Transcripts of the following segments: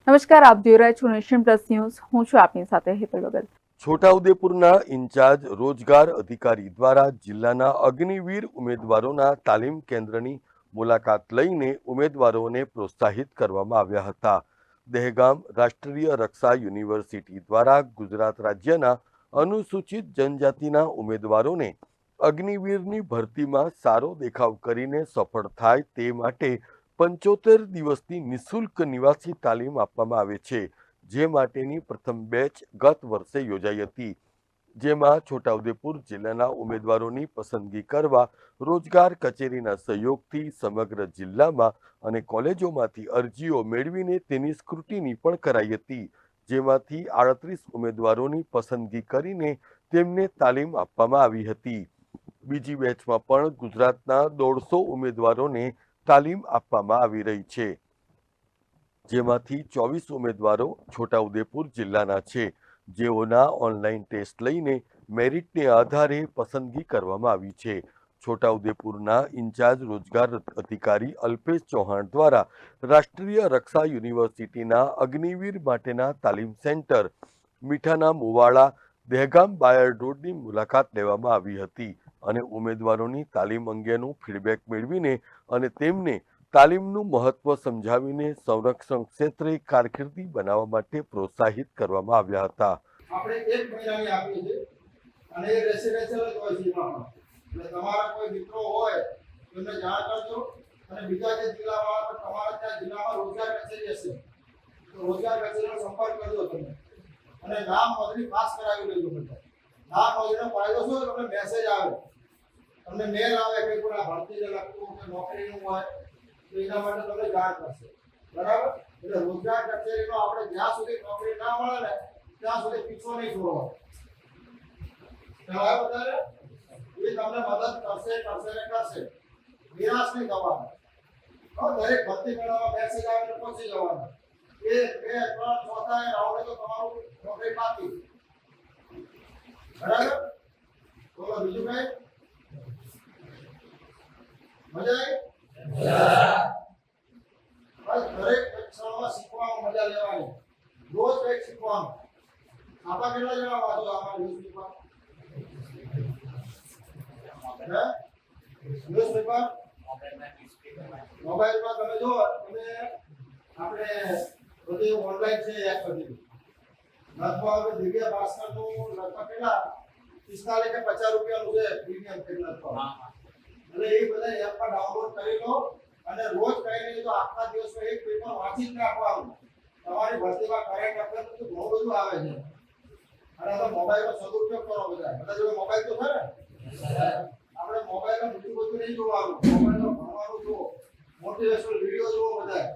નમસ્કાર, આપ જોઈ રહ્યા છો નેશન પ્લસ ન્યૂઝ. હું છું આપની સાથે હેતલ વગર. છોટાઉદેપુરના ઇન્ચાર્જ રોજગાર અધિકારી દ્વારા જિલ્લાના અગ્નિવીર ઉમેદવારોના તાલીમ કેન્દ્રની મુલાકાત લઈને ઉમેદવારોને પ્રોત્સાહિત કરવામાં આવ્યા હતા. દહેગામ રાષ્ટ્રીય રક્ષા યુનિવર્સિટી દ્વારા ગુજરાત રાજ્યના અનુસૂચિત જનજાતિના ઉમેદવારોને અગ્નિવીરની ભરતીમાં સારો દેખાવ કરીને સફળ થાય તે માટે 75 દિવસની નિઃશુલ્ક નિવાસી તાલીમ આપવામાં આવે છે, જે માટેની પ્રથમ બેચ ગત વર્ષે યોજાઈ હતી, જેમાં છોટાઉદેપુર જિલ્લાના ઉમેદવારોની પસંદગી કરવા રોજગાર કચેરીના સહયોગથી સમગ્ર જિલ્લામાં અને કોલેજોમાંથી અરજીઓ મેળવીને તેની સ્ક્રુટિની પણ કરાઈ હતી, જેમાંથી 38 ઉમેદવારોની પસંદગી કરીને તેમને તાલીમ આપવામાં આવી હતી. બીજી બેચમાં પણ ગુજરાતના 150 ઉમેદવારોને તાલીમ આપવામાં આવી રહી છે, જેમાંથી 24 ઉમેદવારો છોટાઉદેપુર જિલ્લાના છે, જેઓના ઓનલાઈન ટેસ્ટ લઈને મેરિટને આધારે પસંદગી કરવામાં આવી છે. છોટાઉદેપુરના ઇન્ચાર્જ રોજગાર અધિકારી અલ્પેશ ચૌહાણ દ્વારા રાષ્ટ્રીય રક્ષા યુનિવર્સિટીના અગ્નિવીર માટેના તાલીમ સેન્ટર મીઠાના મુવાડા દહેગામ બાયડ રોડની મુલાકાત લેવામાં આવી હતી અને ઉમેદવારોની તાલીમ અંગેનું ફીડબેક મેળવીને અને તેમને તાલીમનું મહત્વ સમજાવીને સંરક્ષણ ક્ષેત્રે કારકિર્દી બનાવવા માટે પ્રોત્સાહિત કરવામાં આવ્યા હતા. આપણે 1 મહિનાની આપીએ છીએ અને એ રેસિડેન્શિયલ જ હોય છે એમાં પણ. એટલે તમારા કોઈ મિત્રો હોય તો એમને જાણ કરજો અને બીજા જે જિલ્લામાં તમારા ત્યાં જિલ્લામાં રોજગાર કચેરી હશે તો રોજગાર કચેરીનો સંપર્ક કરજો તમે અને નામ નોંધણી ખાસ કરાવી લેજો બધા. નામ નોંધણીનો ફાયદો શું? તમને મેસેજ આવે, તમને મેલ આવે કે કોઈ ભરતીને લગતું કે નોકરીનું હોય તો એના માટે તમને જાણ કરશે. બરાબર? એટલે રોજગાર કચેરીનો આપણે જ્યાં સુધી નોકરી ના મળે ને ત્યાં સુધી પીછો નહીં છોડવાનો. કહેવાય બધાને એ તમને મદદ કરશે. નિરાશ નહીં થવાનું. દરેક ભરતી મેળામાં મેસેજ આવે તો પહોંચી જવાનું. 1, 2, 3, ચોથા રાઉન્ડે તો તમારું નોકરી બાકી. બરાબર? બોલો બીજું કઈ? મજા આવી? દરેક ક્ષણમાં શીખવામાં મજા લેવાની. રોજ કંઈક શીખવાનું. આપા કેટલા જણા વાંચો આમાં ન્યૂઝપેપર? ન્યૂઝપેપર મોબાઈલમાં તમે જો તમે આપણે બધી ઓનલાઈન છે એપ બધી લગભગ દિવ્ય ભાસ્કરનું લગભગ કેટલા 45 કે 50 રૂપિયાનું છે પ્રીમિયમ કેટલા એટલે એ બધા એપ પર ડાઉનલોડ કરી લો અને રોજ કઈ નહીં તો આખા દિવસમાં એક પેપર વાંચી જ નાખવાનું. તમારી ભરતીમાં કરંટ અફેર તો ઘણું બધું આવે છે અને તો મોબાઈલનો સદુપયોગ કરો. બધા જોડે મોબાઈલ તો છે ને? આપણે મોબાઈલમાં બીજું બધું નહીં જોવાનું, મોબાઈલમાં ભણવાનું જુઓ, મોટિવેશનલ વિડીયો જુઓ, બધા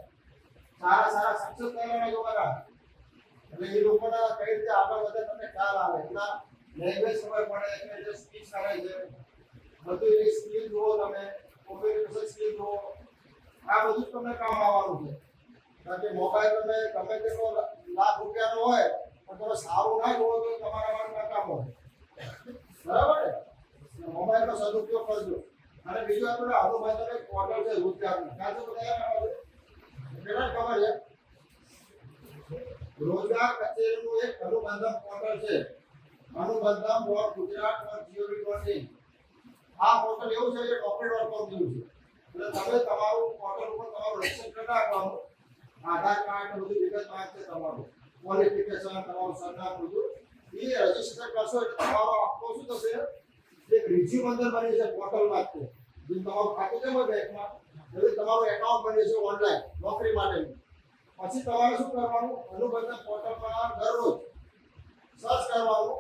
સારા સક્સેસ કરવાના જોવાના. એટલે એ લોકોના કઈ રીતે આગળ વધે તમને ખ્યાલ આવે. એટલા લેંગ્વેજ ખબર પડે કે જે સ્પીચ કરે છે બધું એ સ્કિલ જુઓ, તમે કોમ્યુનિકેશન સ્કિલ જુઓ, આ બધું જ તમને કામ આવવાનું છે. કારણ કે મોબાઈલ તમે ગમે તેટલો લાખ રૂપિયાનો હોય પણ તમે સારું ના જુઓ તો તમારા માટે નકામ હોય. બરાબર ને? મોબાઈલનો સદુપયોગ કરજો. અને બીજું આપણે અનુબંધન એક પોર્ટલ છે રોજગારનું. ક્યાં છે બધા? કેટલા ખબર છે? રોજગાર કચેરીનું એક અનુબંધન પોર્ટલ છે, anubantham.gujarat.gov.in. આ પોર્ટલ એવું છે કે naukri.com જેવું છે. એટલે તમે તમારું પોર્ટલ ઉપર તમારું રજીસ્ટર કરી નાખવાનું. આધાર કાર્ડ ને બધી વિગત માંગશે, તમારું ક્વોલિફિકેશન, તમારું સરનામું બધું. એ રજીસ્ટર કરશો એટલે તમારો આખો શું થશે? એક રિઝ્યુમ અંદર બની જશે પોર્ટલમાં જ. જે તમારું ખાતું છે બેંકમાં એટલે તમારું એકાઉન્ટ બની જશે ઓનલાઈન નોકરી માટેનું. પછી તમારે શું કરવાનું? અનુબંધન પોર્ટલમાં દરરોજ સર્ચ કરવાનું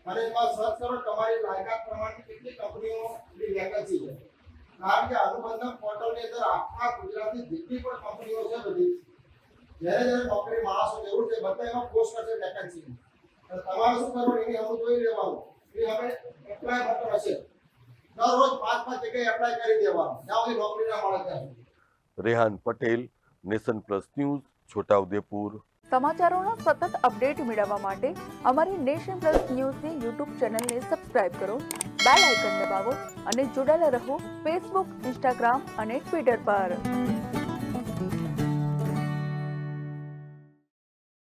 અને એમાં સર્ચ કરો તમારી લાયકાત પ્રમાણે કેટલી કંપનીઓની વેકેન્સી છે. કારણ કે અનુબંધન પોર્ટલની અંદર આખા ગુજરાતની જેટલી પણ કંપનીઓ છે બધી જ્યારે નોકરી માણસો જરૂર છે બધા એમાં પોસ્ટ કરશે વેકેન્સી. તમારે શું કરવાનું? એની અમુક જોઈ લેવાનું એ હવે એપ્લાય બટન હશે, દરરોજ 5 જગ્યાએ એપ્લાય કરી દેવાનું જ્યાં સુધી નોકરી ના મળે ત્યાં સુધી. Rehan Patel, Nation Plus News, Chhota Udepur. સમાચારોના સતત અપડેટ મેળવવા માટે અમારી નેશન પ્લસ ન્યૂઝની યુટ્યુબ ચેનલને સબસ્ક્રાઇબ કરો, બેલ આઇકન દબાવો અને જોડાયેલા રહો ફેસબુક, ઇન્સ્ટાગ્રામ અને ટ્વિટર પર.